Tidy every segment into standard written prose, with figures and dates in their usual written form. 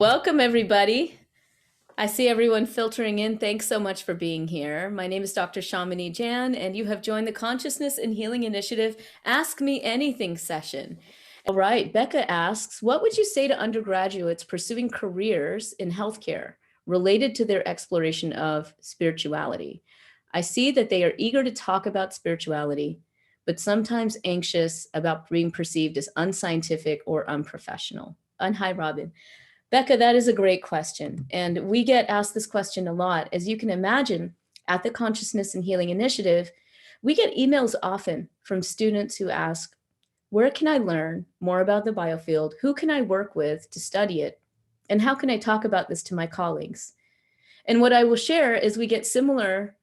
Welcome, everybody. I see everyone filtering in. Thanks so much for being here. My name is Dr. Shamini Jan, and you have joined the Consciousness and Healing Initiative Ask Me Anything session. All right, Becca asks, what would you say to undergraduates pursuing careers in healthcare related to their exploration of spirituality? I see that they are eager to talk about spirituality, but sometimes anxious about being perceived as unscientific or unprofessional. And hi, Robin. Becca, that is a great question. And we get asked this question a lot. As you can imagine, at the Consciousness and Healing Initiative, we get emails often from students who ask, where can I learn more about the biofield? Who can I work with to study it? And how can I talk about this to my colleagues? And what I will share is we get similar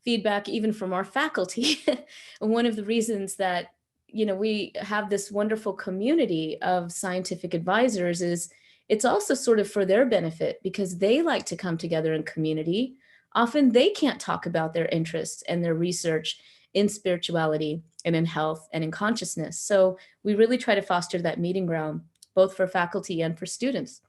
feedback even from our faculty. And one of the reasons that we have this wonderful community of scientific advisors is it's also sort of for their benefit because they like to come together in community. Often they can't talk about their interests and their research in spirituality and in health and in consciousness. So we really try to foster that meeting ground, both for faculty and for students.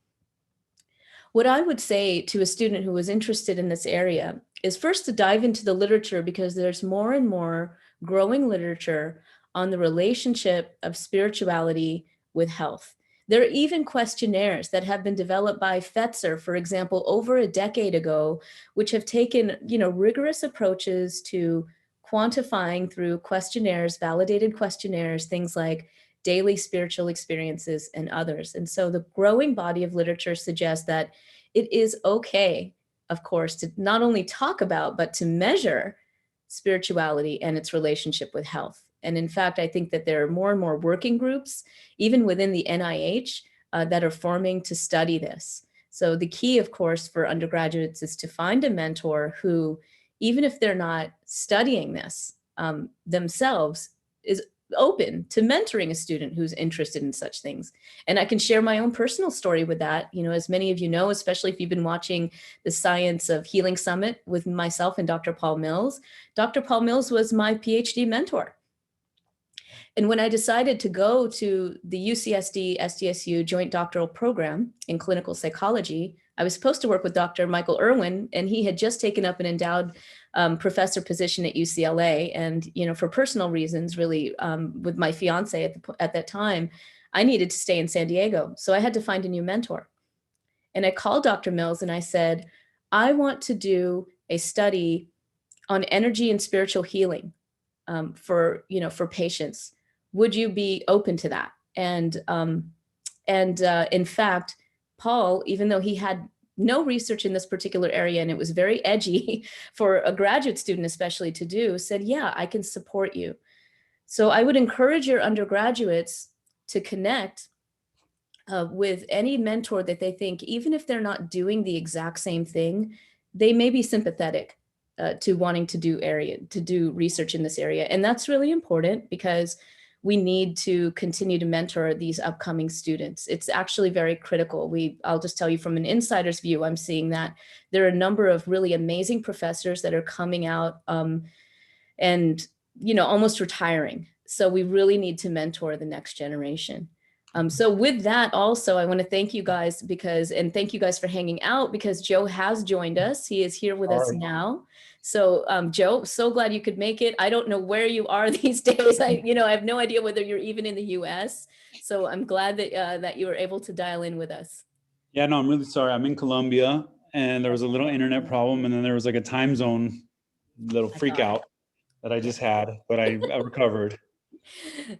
What I would say to a student who was interested in this area is first to dive into the literature because there's more and more growing literature on the relationship of spirituality with health. There are even questionnaires that have been developed by Fetzer, for example, over a decade ago, which have taken, rigorous approaches to quantifying through questionnaires, validated questionnaires, things like daily spiritual experiences and others. And so the growing body of literature suggests that it is okay, of course, to not only talk about, but to measure spirituality and its relationship with health. And in fact, I think that there are more and more working groups, even within the NIH, that are forming to study this. So the key, of course, for undergraduates is to find a mentor who, even if they're not studying this themselves, is open to mentoring a student who's interested in such things. And I can share my own personal story with that. As many of you know, especially if you've been watching the Science of Healing Summit with myself and Dr. Paul Mills. Dr. Paul Mills was my PhD mentor. And when I decided to go to the UCSD SDSU Joint Doctoral Program in clinical psychology, I was supposed to work with Dr. Michael Irwin, and he had just taken up an endowed professor position at UCLA. And, for personal reasons, really, with my fiance at that time, I needed to stay in San Diego. So I had to find a new mentor. And I called Dr. Mills and I said, I want to do a study on energy and spiritual healing for patients. Would you be open to that? And in fact, Paul, even though he had no research in this particular area and it was very edgy for a graduate student especially to do, said, yeah, I can support you. So I would encourage your undergraduates to connect with any mentor that they think, even if they're not doing the exact same thing, they may be sympathetic to wanting to do research in this area. And that's really important because we need to continue to mentor these upcoming students. It's actually very critical. I'll just tell you from an insider's view, I'm seeing that there are a number of really amazing professors that are coming out and, almost retiring. So we really need to mentor the next generation. So with that also, I want to thank you guys and thank you guys for hanging out because Joe has joined us. He is here with us now. So Joe, so glad you could make it. I don't know where you are these days. I have no idea whether you're even in the US. So I'm glad that you were able to dial in with us. Yeah, no, I'm really sorry. I'm in Colombia and there was a little internet problem and then there was like a time zone little freak out that I just had, but I recovered.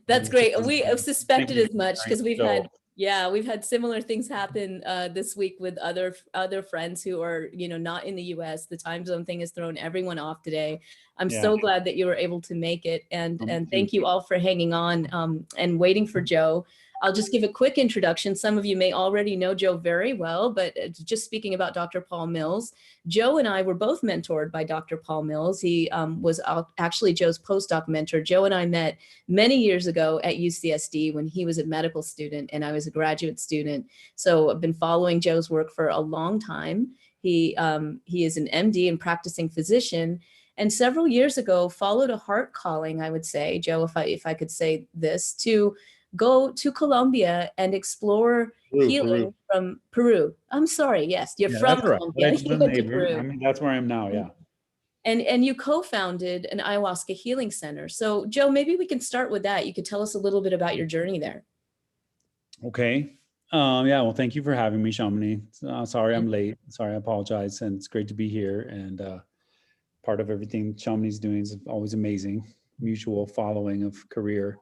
That's great. We have suspected as much because we've had similar things happen this week with other friends who are, not in the US. The time zone thing has thrown everyone off today. I'm so glad that you were able to make it. And thank you all for hanging on and waiting for Joe. I'll just give a quick introduction. Some of you may already know Joe very well, but just speaking about Dr. Paul Mills, Joe and I were both mentored by Dr. Paul Mills. He was actually Joe's postdoc mentor. Joe and I met many years ago at UCSD when he was a medical student and I was a graduate student. So I've been following Joe's work for a long time. He is an MD and practicing physician. And several years ago, followed a heart calling, I would say, Joe, if I could say this, to go to Colombia and explore healing from Peru. I'm sorry. Yes, you're from That's right. But I Colombia. just You was a went to neighbor. I Peru. mean, that's where I am now. Yeah. And you co-founded an ayahuasca healing center. So Joe, maybe we can start with that. You could tell us a little bit about your journey there. Okay. Yeah. Well, thank you for having me, Shamini. Sorry I'm late. Sorry, I apologize. And it's great to be here. And part of everything Shamini's doing is always amazing. Mutual following of career.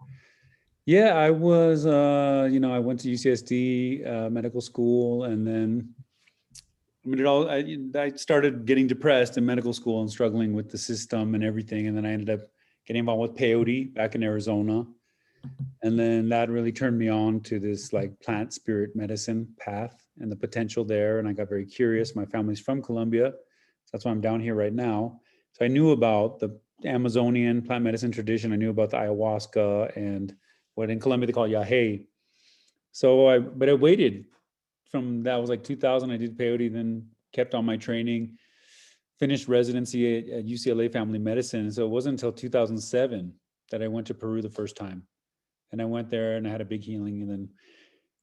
Yeah, I was, I went to UCSD medical school, and then I started getting depressed in medical school and struggling with the system and everything. And then I ended up getting involved with peyote back in Arizona. And then that really turned me on to this like plant spirit medicine path and the potential there. And I got very curious. My family's from Colombia. So that's why I'm down here right now. So I knew about the Amazonian plant medicine tradition. I knew about the ayahuasca and what in Colombia they call yahe. But I waited from that was like 2000. I did peyote, then kept on my training, finished residency at UCLA Family Medicine. So it wasn't until 2007 that I went to Peru the first time. And I went there and I had a big healing, and then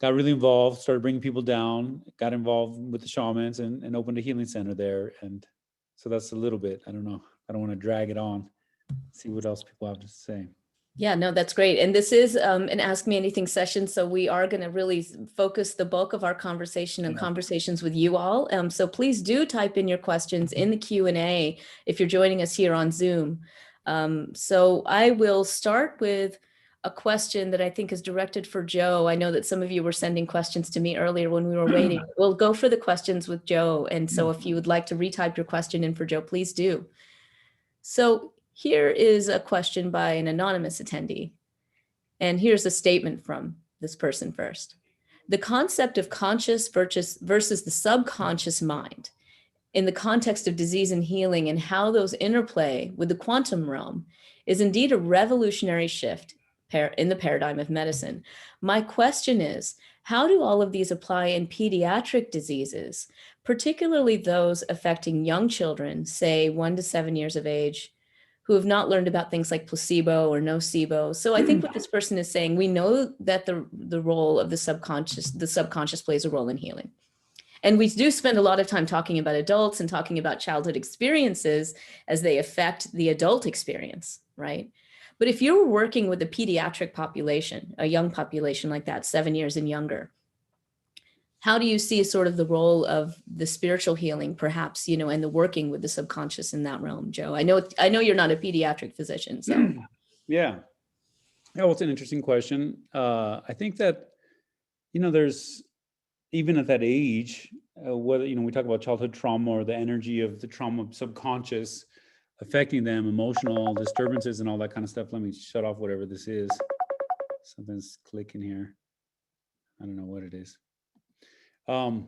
got really involved, started bringing people down, got involved with the shamans, and opened a healing center there. And so that's a little bit. I don't know. I don't want to drag it on. See what else people have to say. Yeah, no, that's great. And this is an Ask Me Anything session. So we are going to really focus the bulk of our conversation and conversations with you all. So please do type in your questions in the Q&A if you're joining us here on Zoom. So I will start with a question that I think is directed for Joe. I know that some of you were sending questions to me earlier when we were waiting. We'll go for the questions with Joe. And so if you would like to retype your question in for Joe, please do. So here is a question by an anonymous attendee. And here's a statement from this person first. The concept of conscious versus the subconscious mind in the context of disease and healing and how those interplay with the quantum realm is indeed a revolutionary shift in the paradigm of medicine. My question is, how do all of these apply in pediatric diseases, particularly those affecting young children, say 1 to 7 years of age, who have not learned about things like placebo or nocebo? So I think what this person is saying, we know that the role of the subconscious plays a role in healing. And we do spend a lot of time talking about adults and talking about childhood experiences as they affect the adult experience, right? But if you're working with a pediatric population, a young population like that, 7 years and younger, how do you see sort of the role of the spiritual healing, perhaps, and the working with the subconscious in that realm, Joe? I know you're not a pediatric physician, so. Yeah. Well, it's an interesting question. I think that, there's, even at that age, whether, we talk about childhood trauma or the energy of the trauma subconscious affecting them, emotional disturbances and all that kind of stuff. Let me shut off whatever this is. Something's clicking here. I don't know what it is. And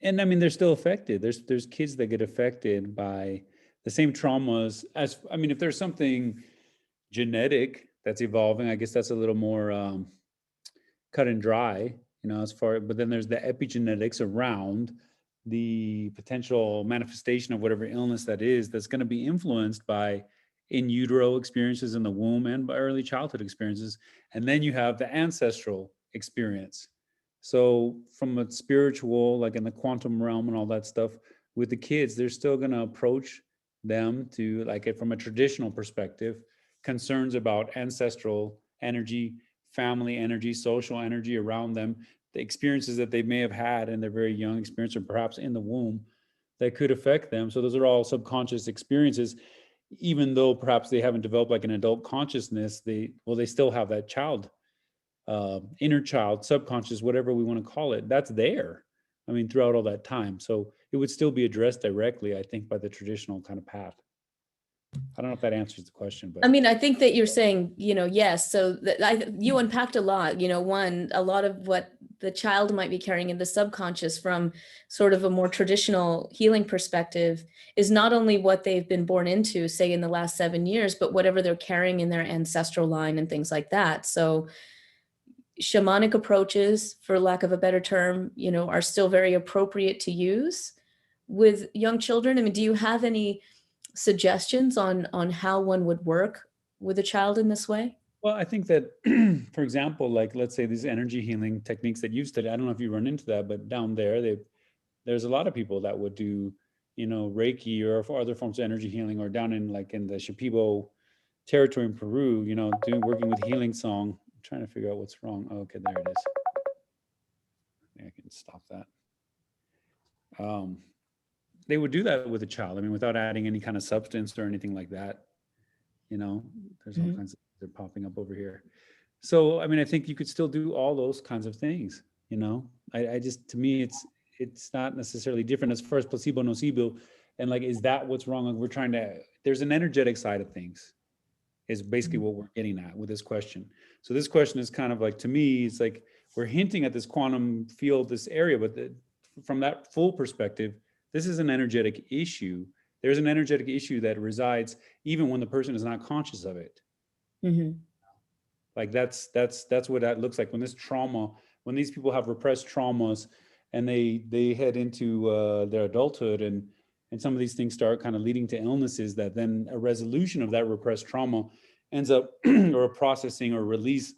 I mean, they're still affected. There's kids that get affected by the same traumas as, if there's something genetic that's evolving, I guess that's a little more cut and dry, but then there's the epigenetics around the potential manifestation of whatever illness that is, that's going to be influenced by in utero experiences in the womb and by early childhood experiences. And then you have the ancestral experience. So from a spiritual, like in the quantum realm and all that stuff, with the kids, they're still going to approach them to, like, from a traditional perspective, concerns about ancestral energy, family energy, social energy around them, the experiences that they may have had in their very young experience or perhaps in the womb that could affect them. So those are all subconscious experiences, even though perhaps they haven't developed like an adult consciousness, they still have that child, inner child, subconscious, whatever we want to call it, that's there. Throughout all that time. So it would still be addressed directly, I think, by the traditional kind of path. I don't know if that answers the question, but I think that you're saying, yes. So you unpacked a lot, a lot of what the child might be carrying in the subconscious from sort of a more traditional healing perspective is not only what they've been born into, say in the last 7 years, but whatever they're carrying in their ancestral line and things like that. So shamanic approaches, for lack of a better term, are still very appropriate to use with young children. Do you have any suggestions on how one would work with a child in this way? Well, I think that, for example, like let's say these energy healing techniques that you've studied, I don't know if you run into that, but down there, there's a lot of people that would do, Reiki or for other forms of energy healing, or down in like in the Shipibo territory in Peru, working with healing song. I'm trying to figure out what's wrong. Oh, okay, there it is. I think I can stop that. Um, they would do that with a child. I mean, without adding any kind of substance or anything like that. There's all Mhm. kinds of they're popping up over here. So, I mean, I think you could still do all those kinds of things. I just, to me, it's not necessarily different as far as placebo nocebo, and like, is that what's wrong? Like, we're trying to. There's an energetic side of things, is basically what we're getting at with this question. So this question is kind of like, to me, it's like we're hinting at this quantum field, this area, but from that full perspective, this is an energetic issue. There's an energetic issue that resides even when the person is not conscious of it. Mhm. Like that's what that looks like when this trauma, when these people have repressed traumas, and they head into their adulthood, and some of these things start kind of leading to illnesses, that then a resolution of that repressed trauma ends up or a processing or release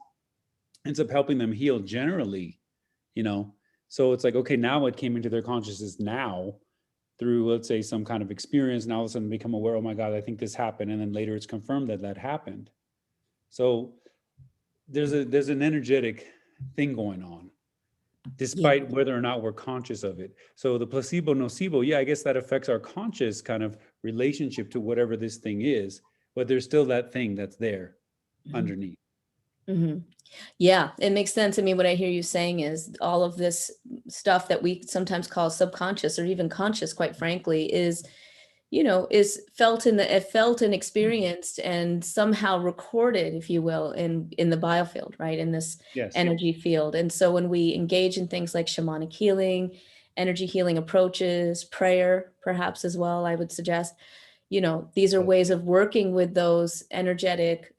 ends up helping them heal generally, you know. So it's like, okay, now it came into their consciousness now through, let's say, some kind of experience, and all of a sudden become aware, oh my God, I think this happened, and then later it's confirmed that that happened. So there's an energetic thing going on, Yeah. despite whether or not we're conscious of it. So the placebo nocebo, yeah, I guess that affects our conscious kind of relationship to whatever this thing is, but there's still that thing that's there Mhm. underneath. Mhm. Yeah, it makes sense. I mean, what I hear you saying is all of this stuff that we sometimes call subconscious or even conscious, quite frankly, is felt and experienced and somehow recorded, if you will, in the biofield, right? In this Yes. energy field. And so when we engage in things like shamanic healing, energy healing approaches, prayer, perhaps as well, I would suggest, these are Yes. ways of working with those energetic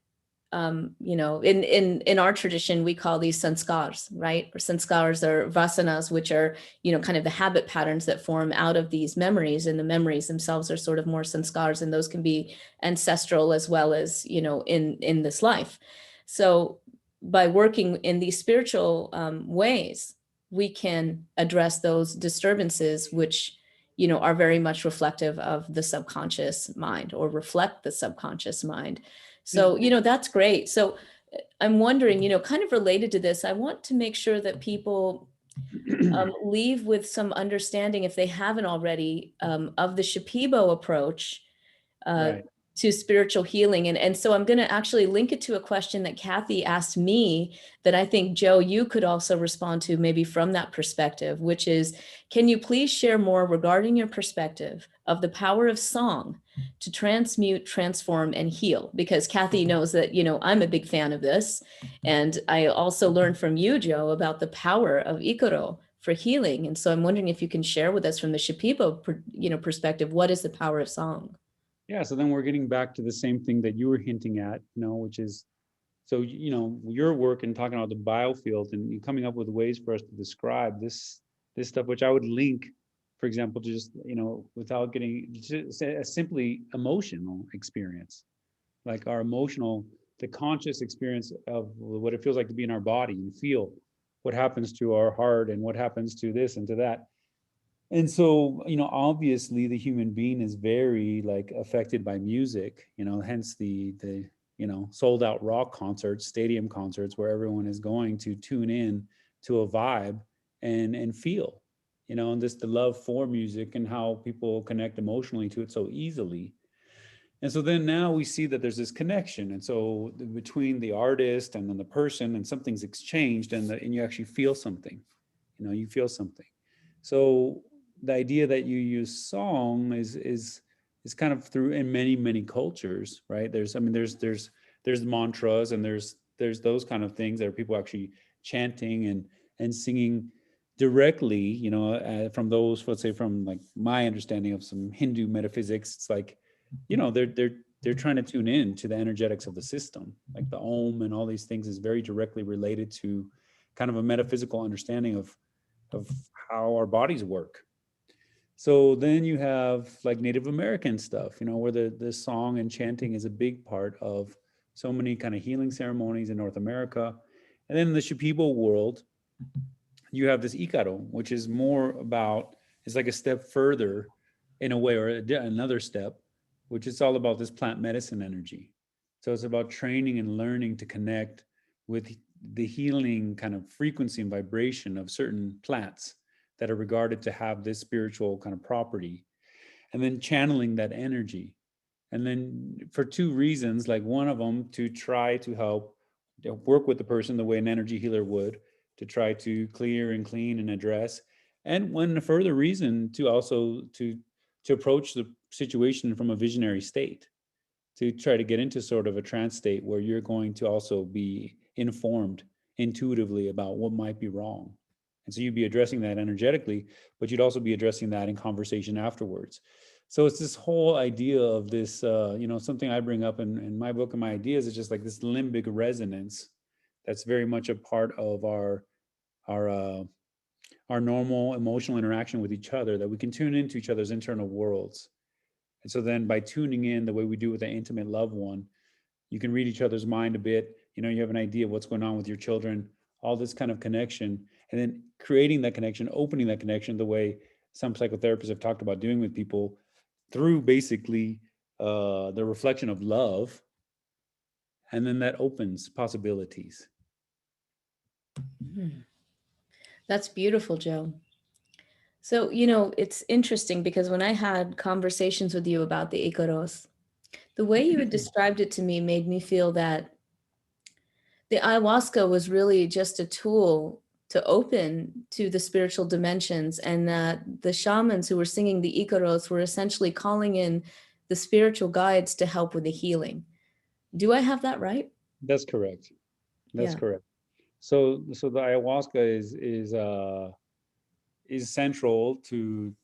in our tradition, we call these sanskars, right? Or sanskars are vasanas, which are, kind of the habit patterns that form out of these memories. And the memories themselves are sort of more sanskars, and those can be ancestral as well as, in this life. So by working in these spiritual ways, we can address those disturbances, which, are very much reflective of the subconscious mind or reflect the subconscious mind. Yeah. So, that's great. So I'm wondering, kind of related to this, I want to make sure that people leave with some understanding, if they haven't already, of the Shipibo approach uh, Right. to spiritual healing. And so I'm going to actually link it to a question that Kathy asked me that I think, Joe, you could also respond to maybe from that perspective, which is, can you please share more regarding your perspective of the power of song to transmute, transform, and heal? Because Kathy knows that, I'm a big fan of this. And I also learned from you, Joe, about the power of Ikaro for healing. And so I'm wondering if you can share with us from the Shipibo, perspective, what is the power of song? Yeah. So then we're getting back to the same thing that you were hinting at, which is, so, your work and talking about the biofield and coming up with ways for us to describe this stuff, which I would link, for example, to just, without getting just a simply emotional experience, like our emotional, the conscious experience of what it feels like to be in our body and feel what happens to our heart and what happens to this and to that. And so, obviously the human being is very like affected by music, hence the sold out rock concerts, stadium concerts, where everyone is going to tune in to a vibe and feel, and just the love for music and how people connect emotionally to it so easily. And so then now we see that there's this connection. And so between the artist and then the person, and something's exchanged, and you actually feel something, you feel something. So the idea that you use song is kind of through in many cultures, right? There's mantras, and there's those kind of things that are people actually chanting and singing directly, from those, let's say, from like my understanding of some Hindu metaphysics. It's like, they're trying to tune in to the energetics of the system, like the Om and all these things is very directly related to kind of a metaphysical understanding of how our bodies work. So then you have like Native American stuff, where the song and chanting is a big part of so many kind of healing ceremonies in North America. And then in the Shipibo world, you have this Ikaro, which is more about, it's like a step further in a way, or another step, which is all about this plant medicine energy. So it's about training and learning to connect with the healing kind of frequency and vibration of certain plants that are regarded to have this spiritual kind of property, and then channeling that energy. And then for two reasons, like one of them to try to help work with the person the way an energy healer would, to try to clear and clean and address. And one further reason to also to approach the situation from a visionary state, to try to get into sort of a trance state where you're going to also be informed intuitively about what might be wrong. And so you'd be addressing that energetically, but you'd also be addressing that in conversation afterwards. So it's this whole idea of this, something I bring up in my book and my ideas is just like this limbic resonance that's very much a part of our uh, our normal emotional interaction with each other, that we can tune into each other's internal worlds. And so then by tuning in the way we do with an intimate loved one, you can read each other's mind a bit. You have an idea of what's going on with your children, all this kind of connection, and then creating that connection, opening that connection the way some psychotherapists have talked about doing with people through basically the reflection of love. And then that opens possibilities. That's beautiful, Joe. So, it's interesting because when I had conversations with you about the Icaros, the way you had described it to me made me feel that the ayahuasca was really just a tool to open to the spiritual dimensions, and that the shamans who were singing the Icaros were essentially calling in the spiritual guides to help with the healing. Do I have that right? That's correct. That's Yeah. correct. So the ayahuasca is central to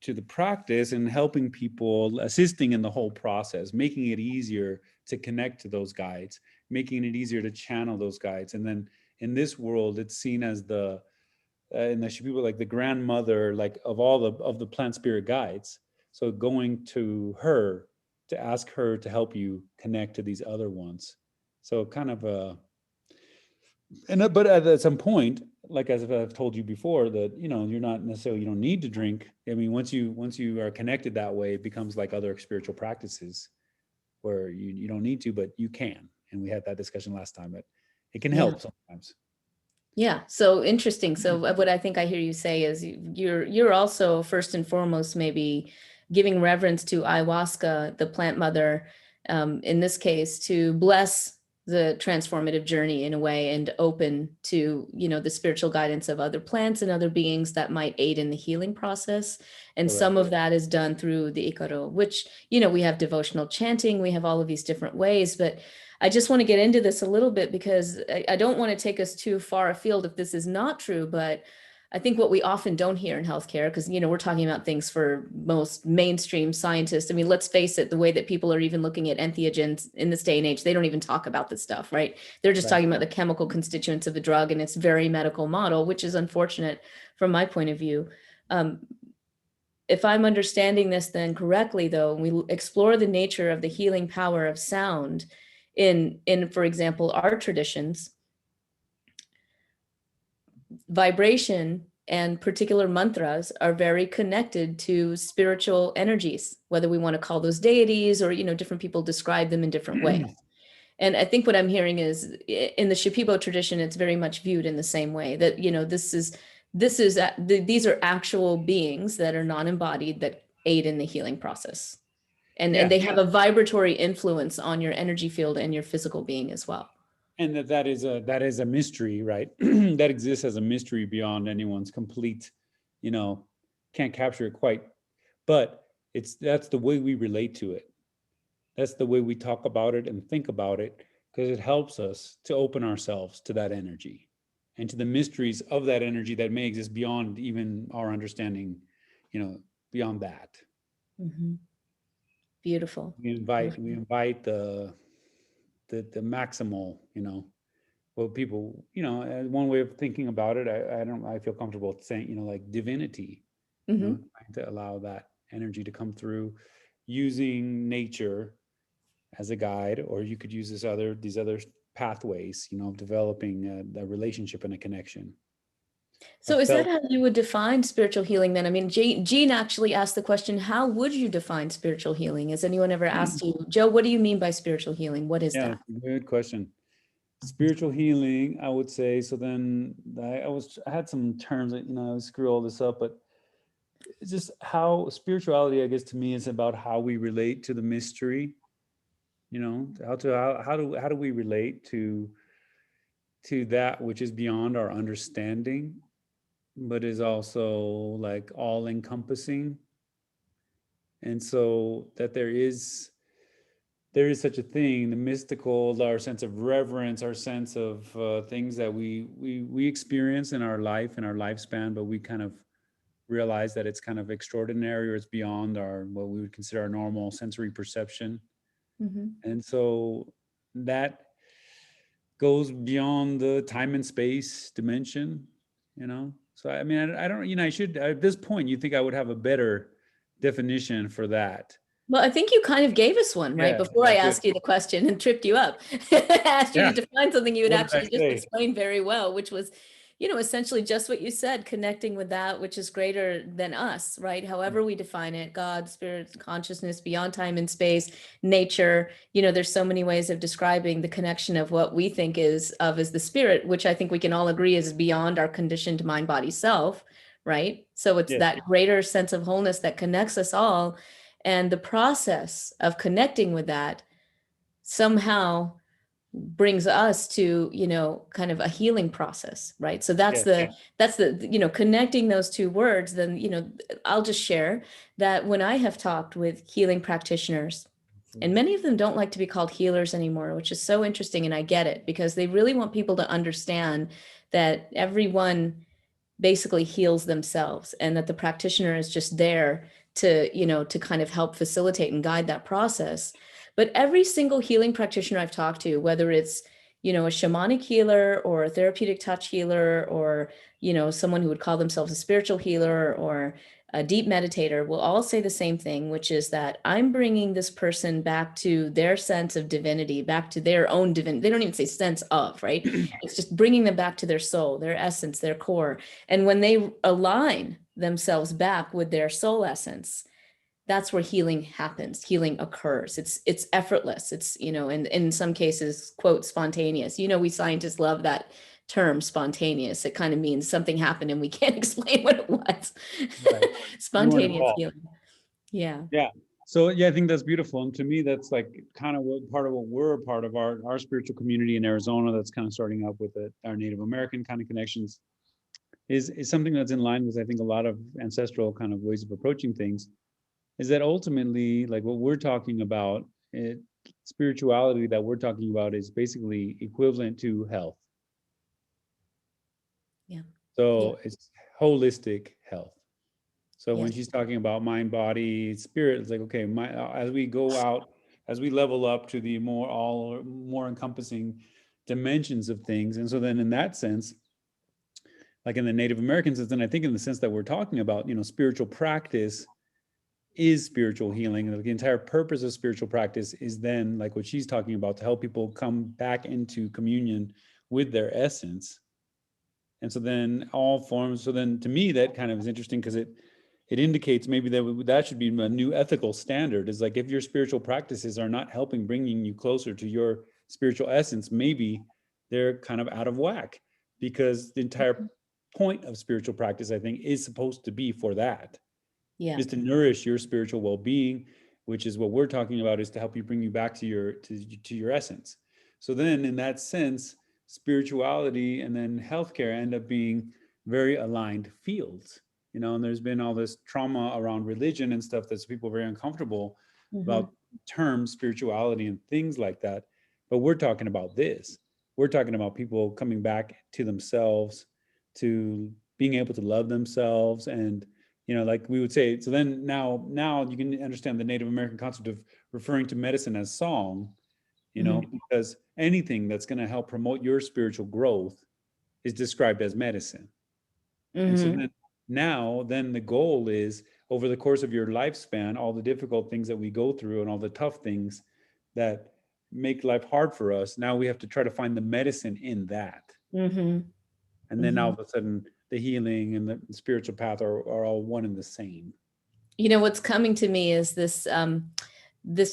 the practice and helping people, assisting in the whole process, making it easier to connect to those guides, making it easier to channel those guides. And then in this world, it's seen as the in the people like the grandmother, like of the plant spirit guides. So going to her to ask her to help you connect to these other ones. So kind of a but at some point, like as I've told you before, that you're not necessarily, you don't need to drink. I mean, once you are connected that way, it becomes like other spiritual practices where you don't need to, but you can. And we had that discussion last time, but it can Yeah. help sometimes. Yeah. So interesting. So what I think I hear you say is you're also first and foremost maybe giving reverence to ayahuasca, the plant mother, in this case, to bless the transformative journey in a way and open to the spiritual guidance of other plants and other beings that might aid in the healing process. And Correct. some of that is done through the Ikaro, which we have devotional chanting, we have all of these different ways, but I just want to get into this a little bit because I don't want to take us too far afield if this is not true, but I think what we often don't hear in healthcare, because we're talking about things for most mainstream scientists. I mean, let's face it, the way that people are even looking at entheogens in this day and age, they don't even talk about this stuff, right? They're just Right. talking about the chemical constituents of the drug, and it's very medical model, which is unfortunate from my point of view. If I'm understanding this then correctly, though, we explore the nature of the healing power of sound in for example, our traditions, vibration and particular mantras are very connected to spiritual energies, whether we want to call those deities or different people describe them in different ways. And I think what I'm hearing is in the Shipibo tradition, it's very much viewed in the same way that these are actual beings that are non-embodied that aid in the healing process, and Yeah. they have a vibratory influence on your energy field and your physical being as well. And that is a mystery, right? That exists as a mystery beyond anyone's complete, can't capture it quite. But that's the way we relate to it. That's the way we talk about it and think about it, because it helps us to open ourselves to that energy and to the mysteries of that energy that may exist beyond even our understanding, beyond that. Mm-hmm. Beautiful. We invite Beautiful. we invite the maximal, well, people, one way of thinking about it, I feel comfortable saying, like divinity, Mm-hmm. trying to allow that energy to come through using nature as a guide, or you could use these other pathways, of developing a relationship and a connection. I So is that felt, how you would define spiritual healing then? I mean, Jean actually asked the question, how would you define spiritual healing? Has anyone ever asked you, Joe, what do you mean by spiritual healing? What is yeah, that? that's a good question. Spiritual healing, I would say. So then I had some terms that, I screw all this up, but it's just how spirituality, I guess, to me is about how we relate to the mystery, how do we relate to that which is beyond our understanding, but is also like all encompassing. And so that there is such a thing, the mystical, our sense of reverence, our sense of things that we experience in our life, in our lifespan, but we kind of realize that it's kind of extraordinary, or it's beyond our what we would consider our normal sensory perception. Hmm. And so that goes beyond the time and space dimension. So I mean, I don't, I should, at this point, you think I would have a better definition for that. Well, I think you kind of gave us one, right? Yeah, Before yeah, I good. asked you the question and tripped you up. I asked you to Yeah. define something you had What did I actually just say? explained very well, which was, essentially just what you said, connecting with that which is greater than us, right? However we define it, God, spirit, consciousness, beyond time and space, nature, there's so many ways of describing the connection of what we think is as the spirit, which I think we can all agree is beyond our conditioned mind, body, self, right? So it's Yes. that greater sense of wholeness that connects us all. And the process of connecting with that somehow brings us to, kind of a healing process, right? So that's Yes. the connecting those two words. Then, I'll just share that when I have talked with healing practitioners, and many of them don't like to be called healers anymore, which is so interesting. And I get it, because they really want people to understand that everyone basically heals themselves, and that the practitioner is just there to kind of help facilitate and guide that process. But every single healing practitioner I've talked to, whether it's a shamanic healer or a therapeutic touch healer, or someone who would call themselves a spiritual healer or a deep meditator, will all say the same thing, which is that I'm bringing this person back to their sense of divinity, back to their own divinity. They don't even say sense of, right? It's just bringing them back to their soul, their essence, their core. And when they align themselves back with their soul essence, that's where healing happens. Healing occurs. It's effortless. It's, and in some cases, quote, spontaneous. We scientists love that term, spontaneous. It kind of means something happened and we can't explain what it was. Right. You weren't Spontaneous involved. healing. Yeah. Yeah. So yeah, I think that's beautiful. And to me, that's like kind of what part of what we're a part of our spiritual community in Arizona that's kind of starting up with our Native American kind of connections is something that's in line with, I think, a lot of ancestral kind of ways of approaching things. Is that ultimately, like, what we're talking about, spirituality that we're talking about is basically equivalent to health. Yeah. Yeah. So it's holistic health. So when Yes. she's talking about mind, body, spirit, it's like, okay, as we go out, as we level up to the more encompassing dimensions of things. And so then in that sense, like in the Native Americans, then I think in the sense that we're talking about, spiritual practice is spiritual healing. And the entire purpose of spiritual practice is then, like what she's talking about, to help people come back into communion with their essence. And so then all forms, so then to me, that kind of is interesting, because it indicates maybe that should be a new ethical standard. Is like, if your spiritual practices are not bringing you closer to your spiritual essence, maybe they're kind of out of whack, because the entire point of spiritual practice, I think, is supposed to be for that. Yeah. Is to nourish your spiritual well-being, which is what we're talking about, is to help you bring you back to your essence. So then in that sense, spirituality and then healthcare end up being very aligned fields. And there's been all this trauma around religion and stuff that's people very uncomfortable about terms, spirituality and things like that. But we're talking about this. We're talking about people coming back to themselves, to being able to love themselves, and like we would say. So then now you can understand the Native American concept of referring to medicine as song, because anything that's going to help promote your spiritual growth is described as medicine. And so then the goal is, over the course of your lifespan, all the difficult things that we go through and all the tough things, that make life hard for us. Now we have to try to find the medicine in that. Mm-hmm. And then all Mm-hmm. of a sudden the healing and the spiritual path are all one and the same. You know, what's coming to me is this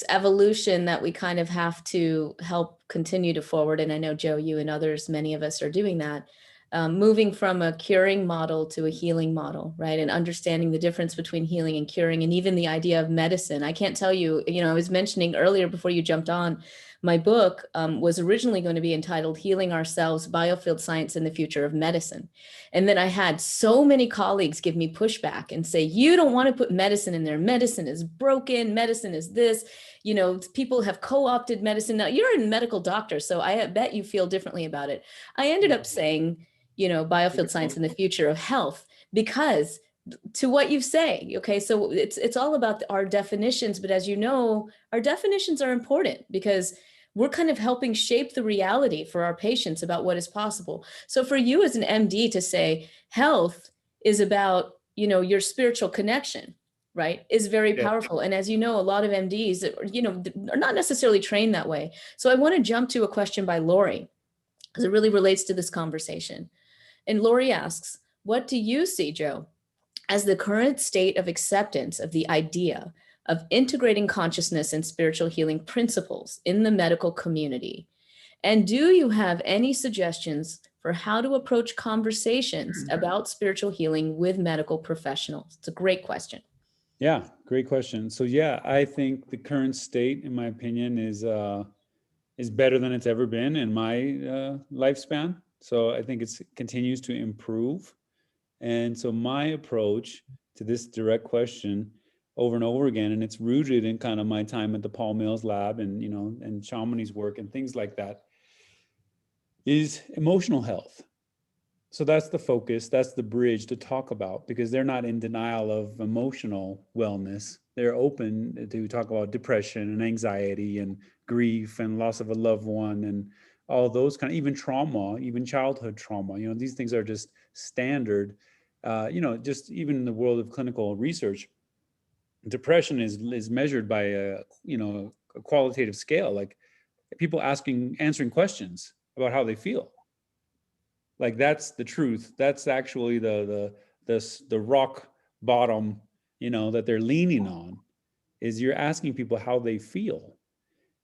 evolution that we kind of have to help continue to forward. And I know, Joe, you and others, many of us are doing that, moving from a curing model to a healing model, right? And understanding the difference between healing and curing, and even the idea of medicine. I can't tell you, you know, I was mentioning earlier before you jumped on, my book was originally going to be entitled Healing Ourselves, Biofield Science and the Future of Medicine. And then I had so many colleagues give me pushback and say, you don't want to put medicine in there. Medicine is broken. Medicine is this. You know, people have co-opted medicine. Now, you're a medical doctor, so I bet you feel differently about it. I ended up saying, you know, biofield science and the future of health, because to what you say, okay, so it's all about our definitions. But as you know, our definitions are important because we're kind of helping shape the reality for our patients about what is possible. So for you as an MD to say health is about, you know, your spiritual connection, right, is very Yeah. powerful. And as you know, a lot of MDs, you know, are not necessarily trained that way. So I want to jump to a question by Lori, because it really relates to this conversation. And Lori asks, what do you see, Joe, as the current state of acceptance of the idea of integrating consciousness and spiritual healing principles in the medical community? And do you have any suggestions for how to approach conversations about spiritual healing with medical professionals? It's a great question. Yeah, great question. So yeah, I think the current state, in my opinion, is better than it's ever been in my lifespan. So I think it continues to improve. And so my approach to this direct question over and over again, and it's rooted in kind of my time at the Paul Mills Lab and, you know, and Chamonix's work and things like that, is emotional health. So that's the focus, that's the bridge to talk about, because they're not in denial of emotional wellness. They're open to talk about depression and anxiety and grief and loss of a loved one and all those kind of, even trauma, even childhood trauma. You know, these things are just standard. You know, just even in the world of clinical research, depression is measured by a, you know, a qualitative scale, like people answering questions about how they feel. Like that's the truth. That's actually the rock bottom, you know, that they're leaning on, is you're asking people how they feel.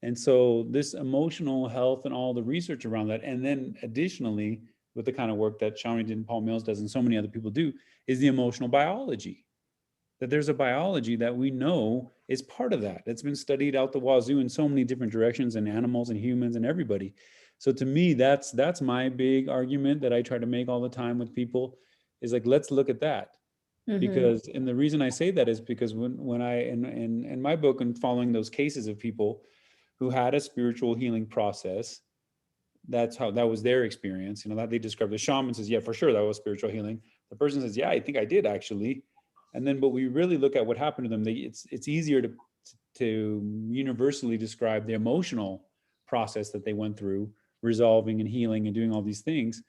And so this emotional health and all the research around that, and then additionally with the kind of work that Shawnee and Paul Mills does and so many other people do, is the emotional biology. That there's a biology that we know is part of that. It's been studied out the wazoo in so many different directions in animals and humans and everybody. So to me, that's my big argument that I try to make all the time with people, is like, let's look at that. Mm-hmm. Because, and the reason I say that is because when I, in my book and following those cases of people who had a spiritual healing process, that's how, that was their experience, you know, that they described. The shaman says, yeah, for sure, that was spiritual healing. The person says, yeah, I think I did actually. And then, but we really look at what happened to them. It's easier to universally describe the emotional process that they went through, resolving and healing and doing all these things.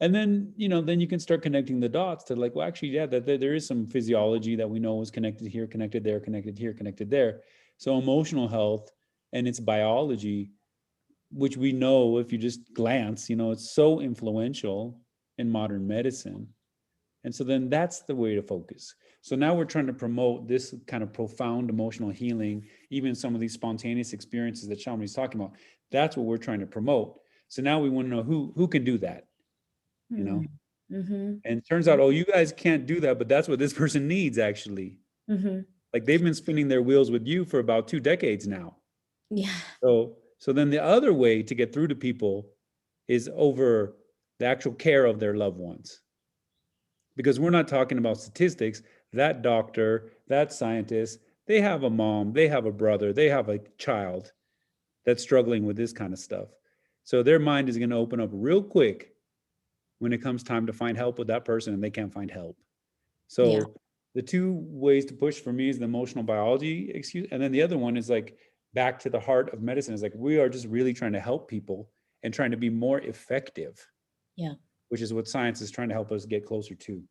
And then, you know, then you can start connecting the dots to like, well, actually, yeah, that there is some physiology that we know is connected here, connected there, connected here, connected there. So emotional health and its biology, which we know if you just glance, you know, it's so influential in modern medicine. And so then that's the way to focus. So now we're trying to promote this kind of profound emotional healing, even some of these spontaneous experiences that Shamani's talking about. That's what we're trying to promote. So now we want to know who can do that, you know? Mm-hmm. And it turns out, oh, you guys can't do that, but that's what this person needs actually. Mm-hmm. Like they've been spinning their wheels with you for about 2 decades now. Yeah. So then the other way to get through to people is over the actual care of their loved ones. Because we're not talking about statistics. That doctor, that scientist, they have a mom, they have a brother, they have a child that's struggling with this kind of stuff. So their mind is going to open up real quick when it comes time to find help with that person and they can't find help. Yeah. So the two ways to push for me is the emotional biology excuse. And then the other one is like back to the heart of medicine, is like we are just really trying to help people and trying to be more effective, Yeah. which is what science is trying to help us get closer to.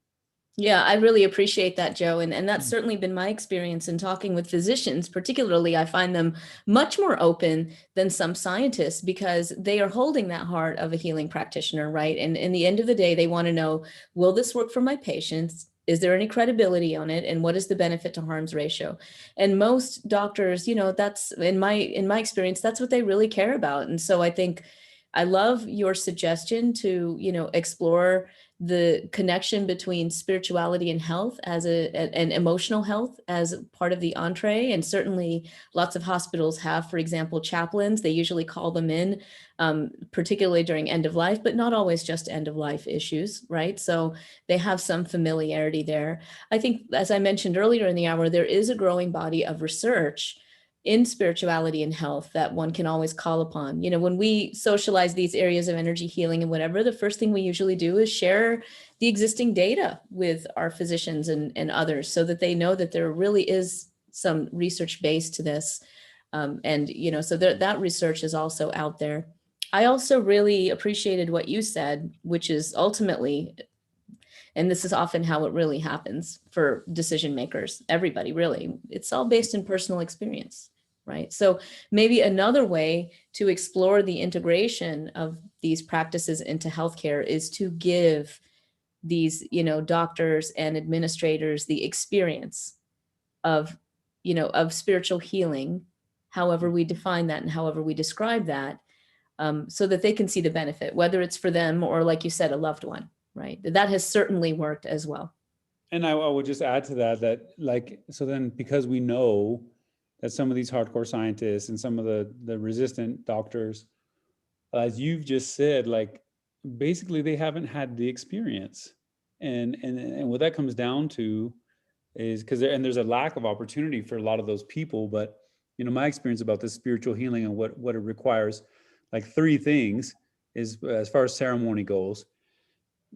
Yeah, I really appreciate that, Joe. And that's certainly been my experience in talking with physicians. Particularly, I find them much more open than some scientists because they are holding that heart of a healing practitioner, right? And in the end of the day, they want to know, will this work for my patients? Is there any credibility on it? And what is the benefit to harms ratio? And most doctors, that's in my experience, that's what they really care about. And so I think I love your suggestion to, explore the connection between spirituality and health and emotional health as part of the entree. And certainly lots of hospitals have, for example, chaplains. They usually call them in, particularly during end of life, but not always just end of life issues, right? So they have some familiarity there. I think, as I mentioned earlier in the hour, there is a growing body of research in spirituality and health that one can always call upon. When we socialize these areas of energy healing and whatever, the first thing we usually do is share the existing data with our physicians and others so that they know that there really is some research base to this. So that research is also out there. I also really appreciated what you said, which is ultimately, and this is often how it really happens for decision makers, everybody really, it's all based in personal experience, right? So maybe another way to explore the integration of these practices into healthcare is to give these, doctors and administrators the experience of, of spiritual healing, however we define that and however we describe that, so that they can see the benefit, whether it's for them or, like you said, a loved one, right? That has certainly worked as well. And I would just add to that, so then because we know that some of these hardcore scientists and some of the resistant doctors, as you've just said, like basically they haven't had the experience. And what that comes down to is because there's a lack of opportunity for a lot of those people. But my experience about this spiritual healing and what it requires, like three things, is as far as ceremony goes,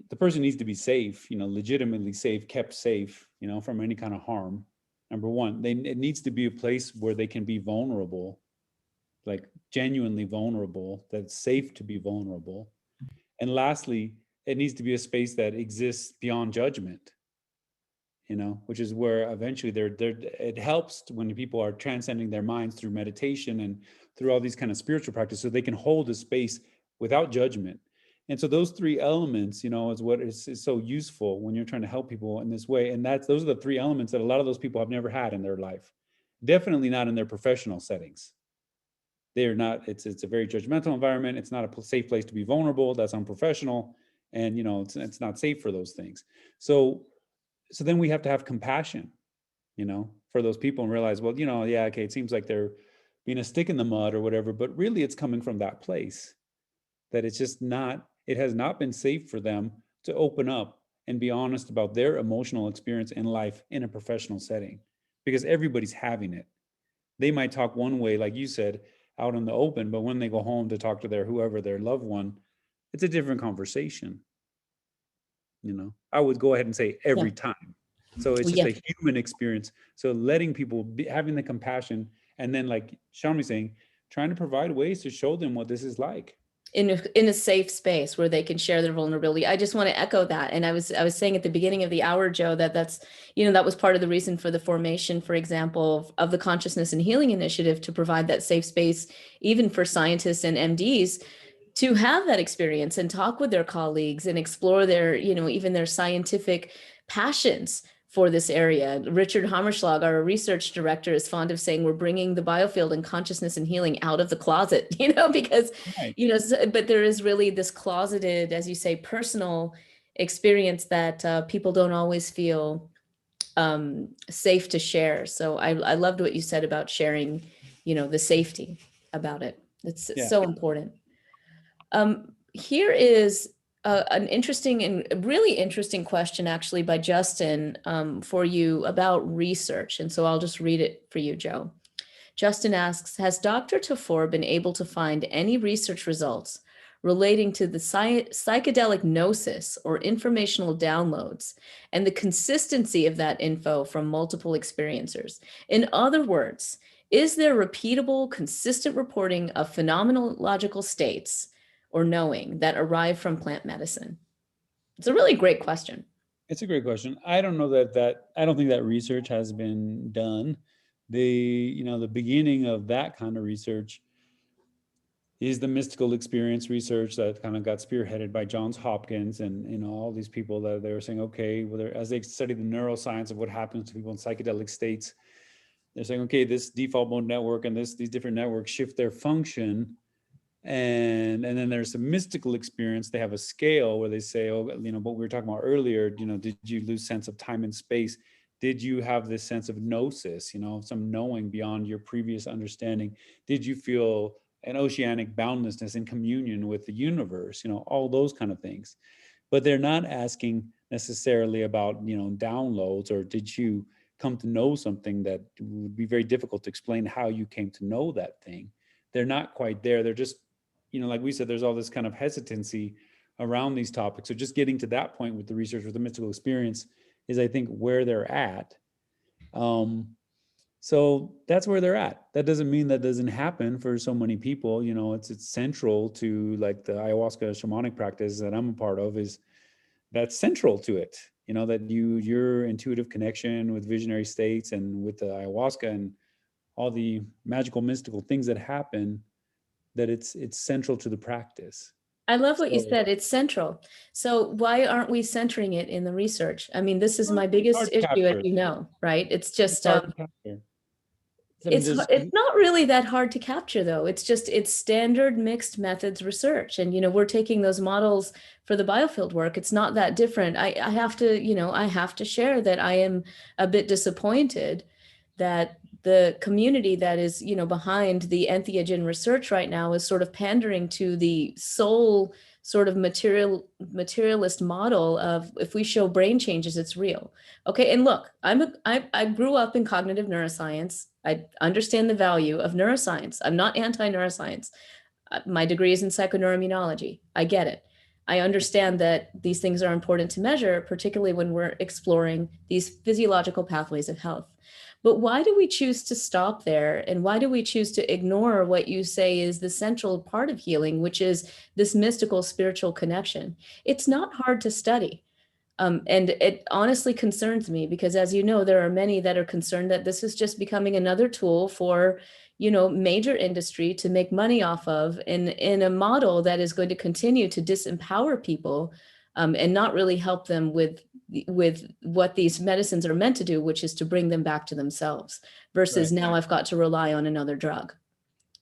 the person needs to be safe, legitimately safe, kept safe, from any kind of harm. Number one, it needs to be a place where they can be vulnerable, like genuinely vulnerable, that's safe to be vulnerable. And lastly, it needs to be a space that exists beyond judgment, which is where eventually it helps when people are transcending their minds through meditation and through all these kind of spiritual practices, so they can hold a space without judgment. And so those three elements, is what is so useful when you're trying to help people in this way. And those are the three elements that a lot of those people have never had in their life. Definitely not in their professional settings. They're not, it's a very judgmental environment. It's not a safe place to be vulnerable. That's unprofessional. And, it's not safe for those things. So then we have to have compassion, for those people and realize, well, yeah, okay, it seems like they're being a stick in the mud or whatever, but really it's coming from that place that it has not been safe for them to open up and be honest about their emotional experience in life in a professional setting, because everybody's having it. They might talk one way, like you said, out in the open, but when they go home to talk to their loved one, it's a different conversation. I would go ahead and say Yeah. every time. So it's just Yeah. a human experience. So letting people having the compassion, and then like Shamini saying, trying to provide ways to show them what this is like. In a safe space where they can share their vulnerability. I just want to echo that. And I was saying at the beginning of the hour, Joe, that was part of the reason for the formation, for example, of the Consciousness and Healing Initiative, to provide that safe space, even for scientists and MDs, to have that experience and talk with their colleagues and explore their, even their scientific passions for this area. Richard Hammerschlag, our research director, is fond of saying we're bringing the biofield and consciousness and healing out of the closet, because, Right. but there is really this closeted, as you say, personal experience that people don't always feel safe to share. So I loved what you said about sharing, the safety about it. It's Yeah. so important. Here is an interesting and really interesting question, actually, by Justin, for you about research. And so I'll just read it for you, Joe. Justin asks, has Dr. Tafur been able to find any research results relating to the psychedelic gnosis or informational downloads and the consistency of that info from multiple experiencers? In other words, is there repeatable, consistent reporting of phenomenological states or knowing that arrive from plant medicine? It's a really great question. It's a great question. I don't know that I don't think that research has been done. The beginning of that kind of research is the mystical experience research that kind of got spearheaded by Johns Hopkins and all these people that they were saying, okay, whether as they study the neuroscience of what happens to people in psychedelic states, they're saying, okay, this default mode network and these different networks shift their function. And then there's a mystical experience. They have a scale where they say, oh, what we were talking about earlier, did you lose sense of time and space? Did you have this sense of gnosis, some knowing beyond your previous understanding? Did you feel an oceanic boundlessness in communion with the universe? All those kind of things. But they're not asking necessarily about, downloads, or did you come to know something that would be very difficult to explain how you came to know that thing. They're not quite there. They're just, like we said, there's all this kind of hesitancy around these topics. So just getting to that point with the research with the mystical experience is, I think, where they're at. So that's where they're at. That doesn't mean that doesn't happen for so many people. It's central to, like, the ayahuasca shamanic practice that I'm a part of, is that's central to it. That your intuitive connection with visionary states and with the ayahuasca and all the magical mystical things that happen, that it's central to the practice. I love what you So said. It's central. So why aren't we centering it in the research? I mean, this is my it's biggest hard to issue, as capture. you know, right? It's It's just hard to capture. I mean, there's it's not really that hard to capture, though. It's standard mixed methods research, and we're taking those models for the biofield work. It's not that different. I have to I have to share that I am a bit disappointed that the community that is behind the entheogen research right now is sort of pandering to the sole sort of materialist model of, if we show brain changes, it's real. Okay, and look, I grew up in cognitive neuroscience. I understand the value of neuroscience. I'm not anti-neuroscience. My degree is in psychoneuroimmunology. I get it. I understand that these things are important to measure, particularly when we're exploring these physiological pathways of health. But why do we choose to stop there? And why do we choose to ignore what you say is the central part of healing, which is this mystical spiritual connection? It's not hard to study. And it honestly concerns me because, as you know, there are many that are concerned that this is just becoming another tool for, major industry to make money off of in a model that is going to continue to disempower people, and not really help them with what these medicines are meant to do, which is to bring them back to themselves, versus right. now I've got to rely on another drug.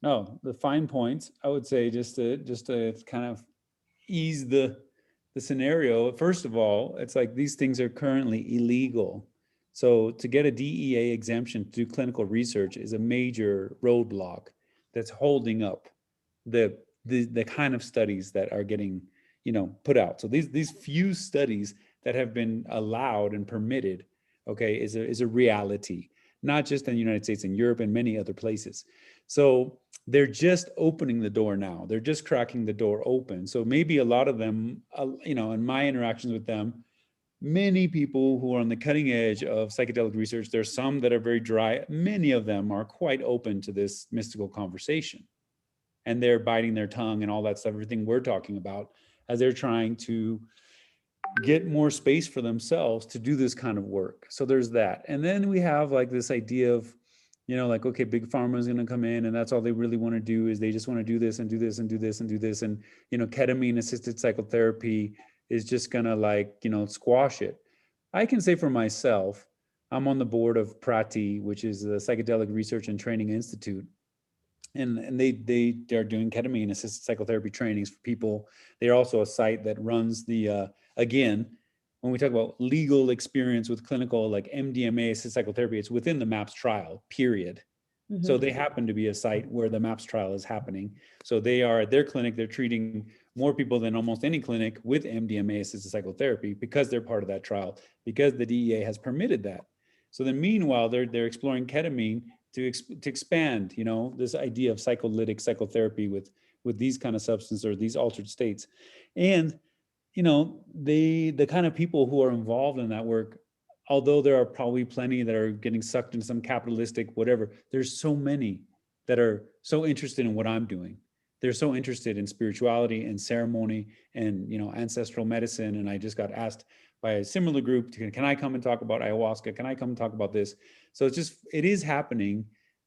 No, the fine points, I would say, just to kind of ease the scenario. First of all, it's like these things are currently illegal. So to get a DEA exemption to do clinical research is a major roadblock that's holding up the kind of studies that are getting put out. So these few studies that have been allowed and permitted, okay, is a reality, not just in the United States and Europe and many other places. So they're just opening the door now. They're just cracking the door open. So maybe a lot of them, in my interactions with them, many people who are on the cutting edge of psychedelic research, there's some that are very dry. Many of them are quite open to this mystical conversation. And they're biting their tongue and all that stuff, everything we're talking about, as they're trying to get more space for themselves to do this kind of work. So there's that. And then we have like this idea of, like, okay, big pharma is going to come in and that's all they really want to do, is they just want to do this and do this and do this and do this. And, ketamine assisted psychotherapy is just going to, like, squash it. I can say for myself, I'm on the board of Prati, which is the Psychedelic Research and Training Institute. And they are doing ketamine assisted psychotherapy trainings for people. They're also a site that runs the, again, when we talk about legal experience with clinical, like MDMA assisted psychotherapy, it's within the MAPS trial, period. Mm-hmm. So they happen to be a site where the MAPS trial is happening. So they are at their clinic, they're treating more people than almost any clinic with MDMA assisted psychotherapy because they're part of that trial, because the DEA has permitted that. So then meanwhile, they're exploring ketamine to expand, this idea of psycholytic psychotherapy with these kind of substances or these altered states. And the kind of people who are involved in that work, although there are probably plenty that are getting sucked into some capitalistic whatever, there's so many that are so interested in what I'm doing. They're so interested in spirituality and ceremony and ancestral medicine. And I just got asked by a similar group. Can I come and talk about ayahuasca? Can I come and talk about this? So it is happening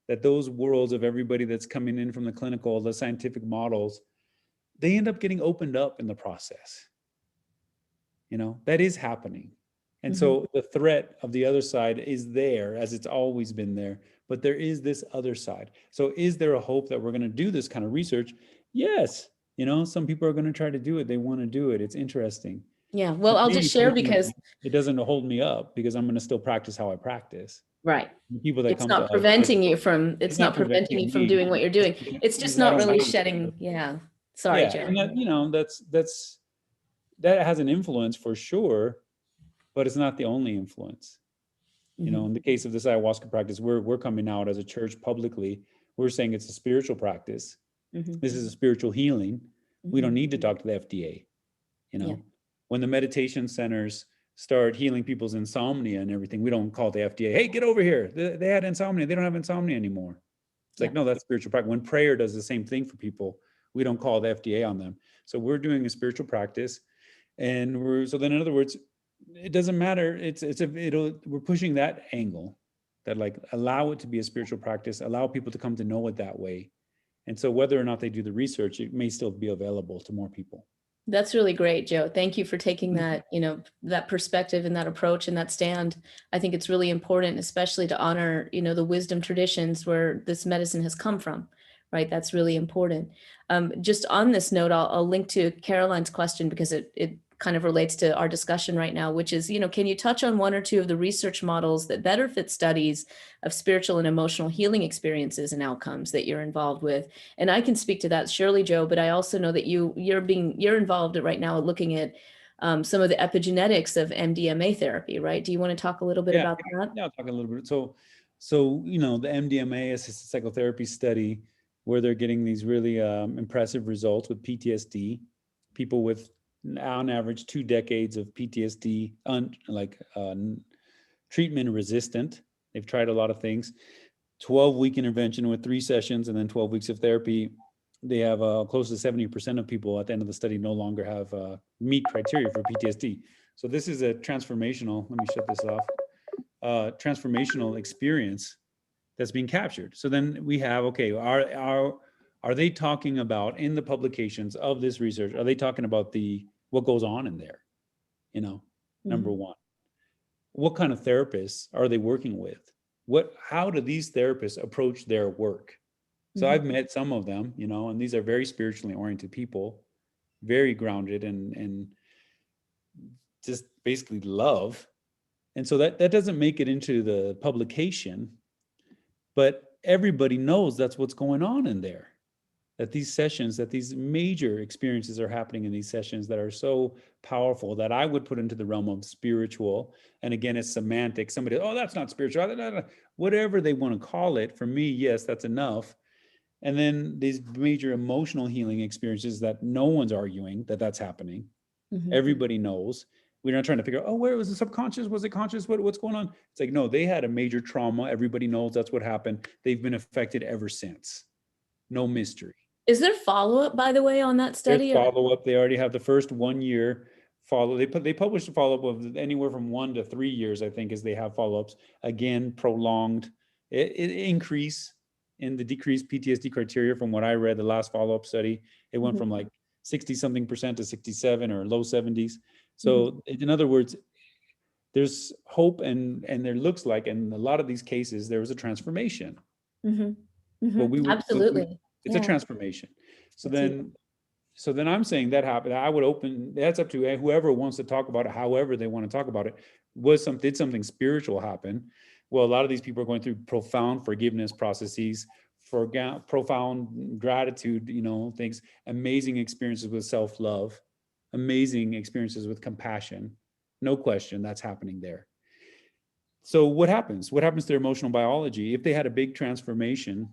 that those worlds of everybody that's coming in from the clinical, the scientific models, they end up getting opened up in the process. That is happening. And so the threat of the other side is there, as it's always been there, but there is this other side. So is there a hope that we're going to do this kind of research? Yes. Some people are going to try to do it. They want to do it. It's interesting. Yeah. Well, For I'll me just share because personally, it doesn't hold me up because I'm going to still practice how I practice. right. The people that It's come to not us, preventing you from, it's not preventing you preventing from me. doing what you're doing. It's just Because I not don't really believe. shedding. Yeah. Sorry, Yeah, and Jared. that has an influence for sure, but it's not the only influence. In the case of this ayahuasca practice, we're coming out as a church publicly. We're saying it's a spiritual practice. This is a spiritual healing. We don't need to talk to the FDA. Yeah. When the meditation centers start healing people's insomnia and everything, we don't call the FDA, hey, get over here. They had insomnia. They don't have insomnia anymore. It's like, no, that's spiritual practice. When prayer does the same thing for people, we don't call the FDA on them. So we're doing a spiritual practice. And so then in other words, it doesn't matter. We're pushing that angle, that like allow it to be a spiritual practice, allow people to come to know it that way. And so whether or not they do the research, it may still be available to more people. That's really great, Joe. Thank you for taking that, that perspective and that approach and that stand. I think it's really important, especially to honor, the wisdom traditions where this medicine has come from, right? That's really important. Just on this note, I'll link to Caroline's question because it kind of relates to our discussion right now, which is, can you touch on one or two of the research models that better fit studies of spiritual and emotional healing experiences and outcomes that you're involved with? And I can speak to that, surely, Joe, but I also know that you're involved right now looking at some of the epigenetics of MDMA therapy, right? Do you want to talk a little bit about that? Yeah, I'll talk a little bit. So the MDMA assisted psychotherapy study where they're getting these really impressive results with PTSD, people with on average 2 decades of PTSD, treatment resistant. They've tried a lot of things. 12-week intervention with 3 sessions and then 12 weeks of therapy. They have close to 70% of people at the end of the study no longer have meet criteria for PTSD. So this is a transformational, let me shut this off, transformational experience that's being captured. So then we have, okay, are they talking about in the publications of this research, are they talking about what goes on in there? Number one, what kind of therapists are they working with? How do these therapists approach their work? So I've met some of them, and these are very spiritually oriented people, very grounded and just basically love. And so that doesn't make it into the publication, but everybody knows that's what's going on in there. That these major experiences are happening in these sessions that are so powerful that I would put into the realm of spiritual. And again, it's semantic. Somebody, oh, that's not spiritual. Whatever they want to call it. For me, yes, that's enough. And then these major emotional healing experiences that no one's arguing that's happening. Everybody knows. We're not trying to figure out, where was the subconscious? Was it conscious? What's going on? It's like, no, they had a major trauma. Everybody knows that's what happened. They've been affected ever since. No mystery. Is there follow-up, by the way, on that study? There's follow-up. They already have the first 1 year follow. They published a follow-up of anywhere from 1 to 3 years, I think, as they have follow-ups. Again, prolonged increase in the decreased PTSD criteria from what I read, the last follow-up study. It went from like 60-something% to 67 or low 70s. So in other words, there's hope and there looks like, in a lot of these cases, there was a transformation. Absolutely. It's a transformation. So then I'm saying that happened. I would open, that's up to whoever wants to talk about it, however they want to talk about it. Did something spiritual happen? Well, a lot of these people are going through profound forgiveness processes, profound gratitude, things, amazing experiences with self-love, amazing experiences with compassion. No question, that's happening there. So what happens? What happens to their emotional biology? If they had a big transformation,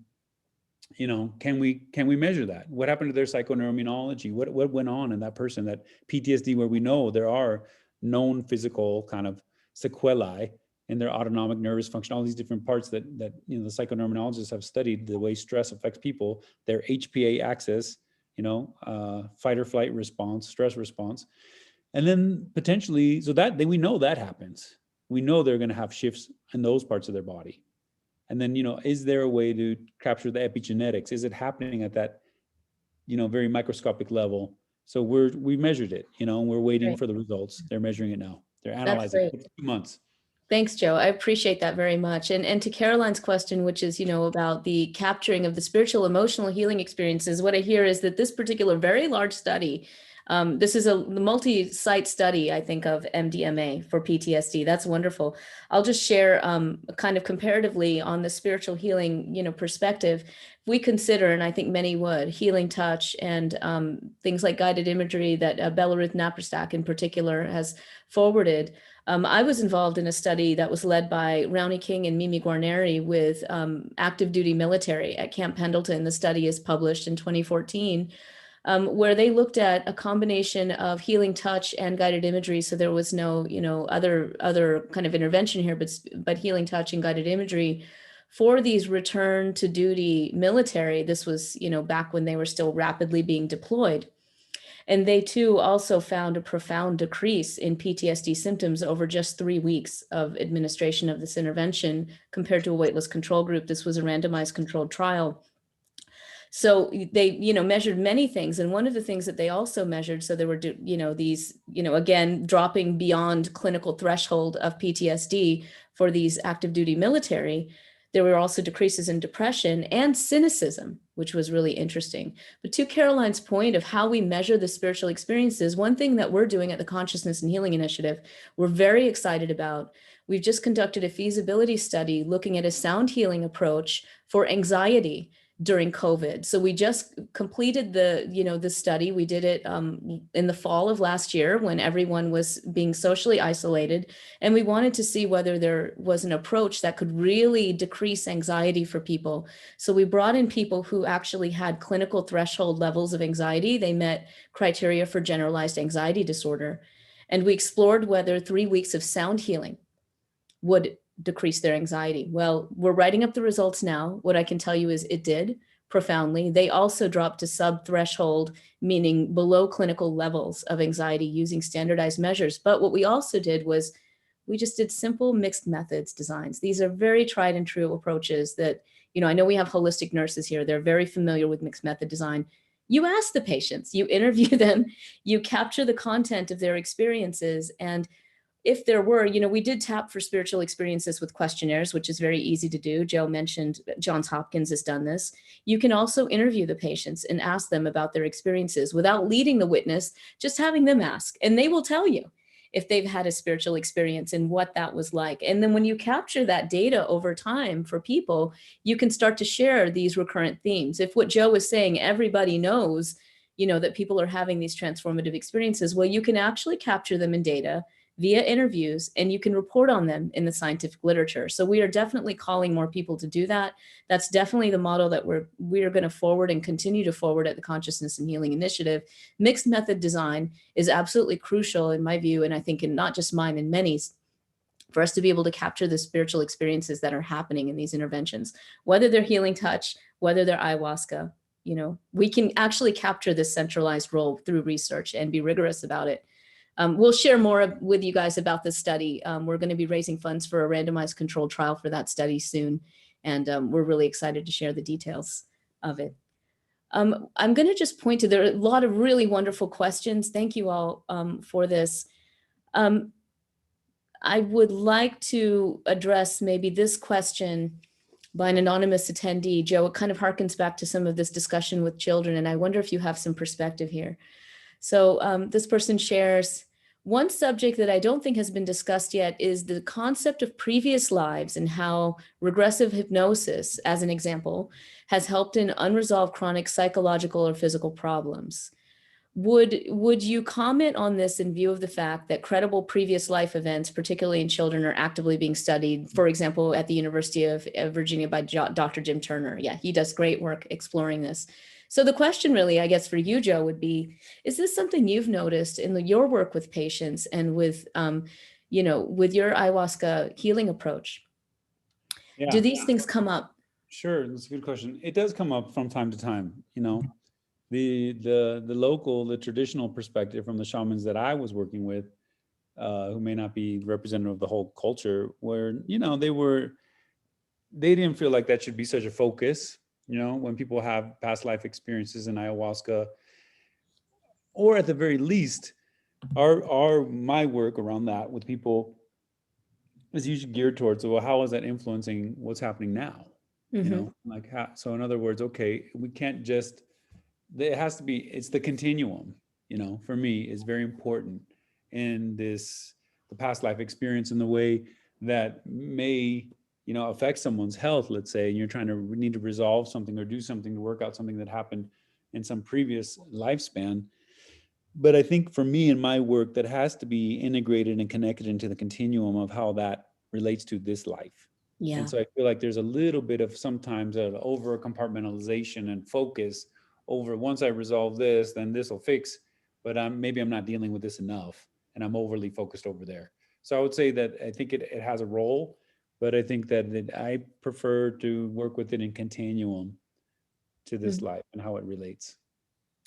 can we measure that? What happened to their psychoneuroimmunology? What went on in that person? That PTSD, where we know there are known physical kind of sequelae in their autonomic nervous function, all these different parts that the psychoneuroimmunologists have studied the way stress affects people, their HPA axis, fight or flight response, stress response. And then potentially, so that then we know that happens. We know they're going to have shifts in those parts of their body. And then, is there a way to capture the epigenetics? Is it happening at that, very microscopic level? So we measured it, and we're waiting Great. for the results. They're measuring it now. They're That's analyzing great. it. 2 months. Thanks, Joe. I appreciate that very much. And to Caroline's question, which is, about the capturing of the spiritual, emotional healing experiences, what I hear is that this particular very large study, this is a multi-site study, I think, of MDMA for PTSD. That's wonderful. I'll just share kind of comparatively on the spiritual healing, perspective. We consider, and I think many would, healing touch and things like guided imagery that Bella Ruth Naparstak in particular has forwarded. I was involved in a study that was led by Rowney King and Mimi Guarneri with active duty military at Camp Pendleton. The study is published in 2014, where they looked at a combination of healing touch and guided imagery. So there was no, other kind of intervention here, but healing touch and guided imagery for these return to duty military. This was, back when they were still rapidly being deployed. And they too also found a profound decrease in PTSD symptoms over just 3 weeks of administration of this intervention compared to a weightless control group. This was a randomized controlled trial. So they, measured many things. And one of the things that they also measured, so there were, these, again, dropping beyond clinical threshold of PTSD for these active duty military. There were also decreases in depression and cynicism, which was really interesting. But to Caroline's point of how we measure the spiritual experiences, one thing that we're doing at the Consciousness and Healing Initiative, we're very excited about. We've just conducted a feasibility study looking at a sound healing approach for anxiety during COVID. So we just completed the study. We did it in the fall of last year when everyone was being socially isolated. And we wanted to see whether there was an approach that could really decrease anxiety for people. So we brought in people who actually had clinical threshold levels of anxiety. They met criteria for generalized anxiety disorder. And we explored whether 3 weeks of sound healing would decrease their anxiety. Well, we're writing up the results now. What I can tell you is it did profoundly. They also dropped to sub-threshold, meaning below clinical levels of anxiety using standardized measures. But what we also did was we just did simple mixed methods designs. These are very tried and true approaches that, I know we have holistic nurses here. They're very familiar with mixed method design. You ask the patients, you interview them, you capture the content of their experiences, and if there were, we did tap for spiritual experiences with questionnaires, which is very easy to do. Joe mentioned Johns Hopkins has done this. You can also interview the patients and ask them about their experiences without leading the witness, just having them ask, and they will tell you if they've had a spiritual experience and what that was like. And then when you capture that data over time for people, you can start to share these recurrent themes. If what Joe was saying, everybody knows, that people are having these transformative experiences, well, you can actually capture them in data via interviews, and you can report on them in the scientific literature. So we are definitely calling more people to do that. That's definitely the model that we are going to forward and continue to forward at the Consciousness and Healing Initiative. Mixed method design is absolutely crucial in my view, and I think in not just mine and many's, for us to be able to capture the spiritual experiences that are happening in these interventions, whether they're healing touch, whether they're ayahuasca. We can actually capture this centralized role through research and be rigorous about it. We'll share more with you guys about this study. We're going to be raising funds for a randomized controlled trial for that study soon. And we're really excited to share the details of it. I'm going to just point to, there are a lot of really wonderful questions. Thank you all for this. I would like to address maybe this question by an anonymous attendee. Joe, it kind of harkens back to some of this discussion with children, and I wonder if you have some perspective here. So this person shares, one subject that I don't think has been discussed yet is the concept of previous lives and how regressive hypnosis, as an example, has helped in unresolved chronic psychological or physical problems. Would you comment on this in view of the fact that credible previous life events, particularly in children, are actively being studied, for example, at the University of Virginia by Dr. Jim Turner? Yeah, he does great work exploring this. So the question really, I guess, for you, Joe, would be, is this something you've noticed in your work with patients and with, with your ayahuasca healing approach? Do these things come up? Sure, that's a good question. It does come up from time to time, the traditional perspective from the shamans that I was working with, who may not be representative of the whole culture, where they didn't feel like that should be such a focus. When people have past life experiences in ayahuasca, or at the very least, our my work around that with people is usually geared towards, well, how is that influencing what's happening now? Mm-hmm. Like how, so in other words, okay, we can't just, it has to be, it's the continuum, for me is very important in this, the past life experience in the way that may, affect someone's health, let's say, and you're trying to need to resolve something or do something to work out something that happened in some previous lifespan. But I think for me in my work, that has to be integrated and connected into the continuum of how that relates to this life. And Yeah. so I feel like there's a little bit of sometimes an over compartmentalization and focus over, once I resolve this, then this will fix. But maybe I'm not dealing with this enough and I'm overly focused over there. So I would say that I think it has a role, but I think that I prefer to work with it in continuum to this Mhm. life and how it relates.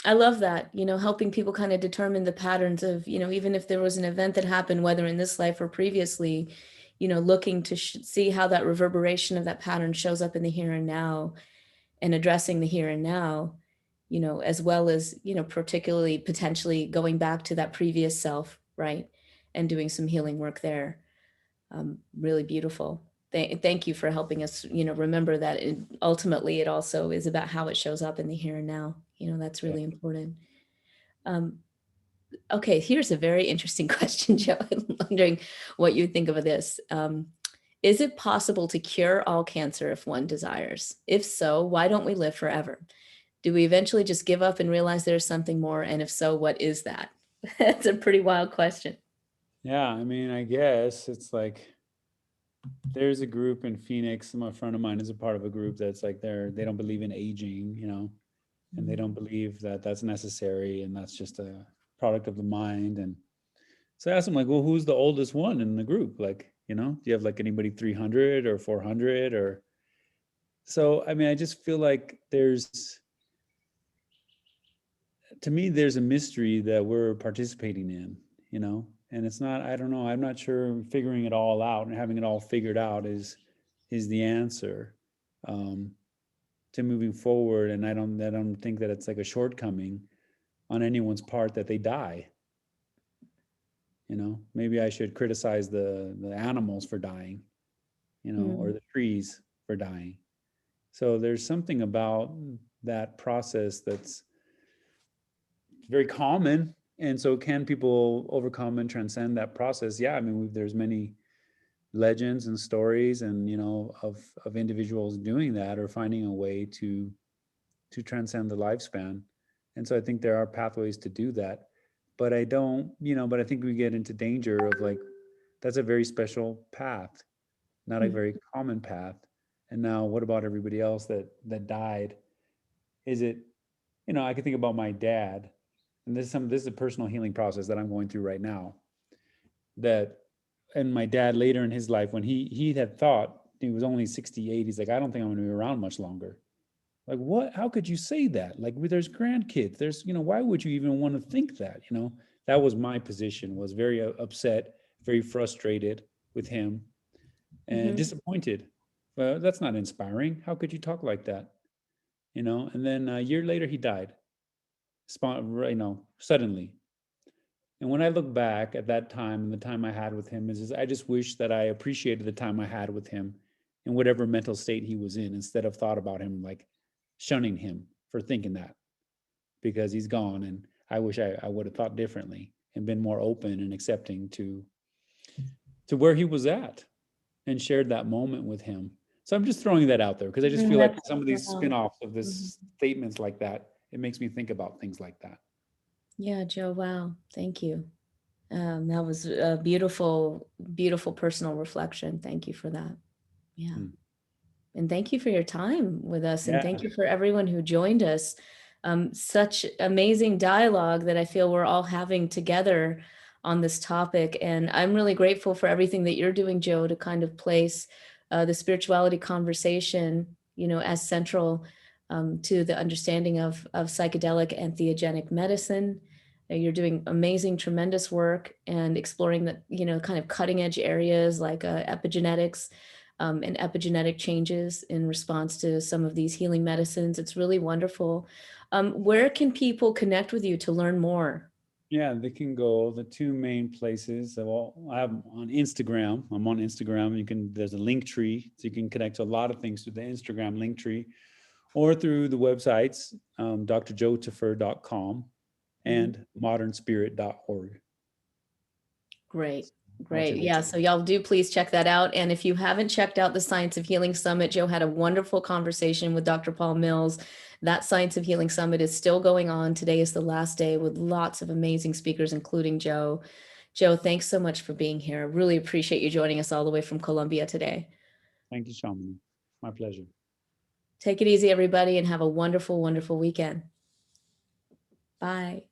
I love that, helping people kind of determine the patterns of, even if there was an event that happened, whether in this life or previously, looking to see how that reverberation of that pattern shows up in the here and now, and addressing the here and now, as well as, particularly potentially going back to that previous self, right? And doing some healing work there. Really beautiful. Thank you for helping us, remember that ultimately it also is about how it shows up in the here and now. That's Yeah. really important. Um, okay, here's a very interesting question, Joe. I'm wondering what you think of this. Is it possible to cure all cancer if one desires? If so, why don't we live forever? Do we eventually just give up and realize there's something more? And if so, what is that? That's a pretty wild question. Yeah, I mean, I guess it's like there's a group in Phoenix. A friend of mine is a part of a group that's like they don't believe in aging, and they don't believe that that's necessary, and that's just a product of the mind. And so I asked him like, well, who's the oldest one in the group? Like, do you have like anybody 300 or 400 or? So I mean, I just feel like to me, there's a mystery that we're participating in, and it's not, I don't know, I'm not sure figuring it all out and having it all figured out is the answer um, to moving forward. And I don't think that it's like a shortcoming on anyone's part that they die. Maybe I should criticize the animals for dying, or Mm, the trees for dying. So there's something about that process that's very common. And so can people overcome and transcend that process? Yeah, I mean, there's many legends and stories and of individuals doing that or finding a way to transcend the lifespan. And so I think there are pathways to do that. But I don't, but I think we get into danger of like, that's a very special path, not a mm, very common path. And now what about everybody else that died? Is it, I can think about my dad, and this is a personal healing process that I'm going through right now. That, and my dad later in his life, when he had thought he was only 68, he's like, I don't think I'm going to be around much longer. Like, what? How could you say that? Like, there's grandkids. There's, why would you even want to think that? That was my position. Was very upset, very frustrated with him, and mhm, disappointed. Well, that's not inspiring. How could you talk like that? And then a year later, he died, suddenly. And when I look back at that time and the time I had with him, is I just wish that I appreciated the time I had with him in whatever mental state he was in, instead of thought about him like shunning him for thinking that, because he's gone. And I wish I would have thought differently and been more open and accepting to where he was at and shared that moment with him. So I'm just throwing that out there because I just feel like that's some of these wow. spin-offs of Mhm. this statements like that, it makes me think about things like that. Yeah, Joe, wow. Thank you. That was a beautiful, beautiful personal reflection. Thank you for that. Yeah. Hmm. And thank you for your time with us. And thank Yeah. you for everyone who joined us. Such amazing dialogue that I feel we're all having together on this topic. And I'm really grateful for everything that you're doing, Joe, to kind of place the spirituality conversation, as central to the understanding of psychedelic and theogenic medicine. You're doing amazing, tremendous work and exploring the, kind of cutting edge areas like epigenetics and epigenetic changes in response to some of these healing medicines. It's really wonderful. Where can people connect with you to learn more? Yeah, they can go the two main places. Well, I'm on Instagram. I'm on Instagram. There's a link tree, so you can connect to a lot of things through the Instagram link tree, or through the websites, drjoetafur.com and modernspirit.org. Great. I'll Great. take Yeah. it. So y'all do please check that out. And if you haven't checked out the Science of Healing Summit, Joe had a wonderful conversation with Dr. Paul Mills. That Science of Healing Summit is still going on. Today is the last day with lots of amazing speakers, including Joe. Joe, thanks so much for being here. I really appreciate you joining us all the way from Colombia today. Thank you, Shamini. My pleasure. Take it easy, everybody, and have a wonderful, wonderful weekend. Bye.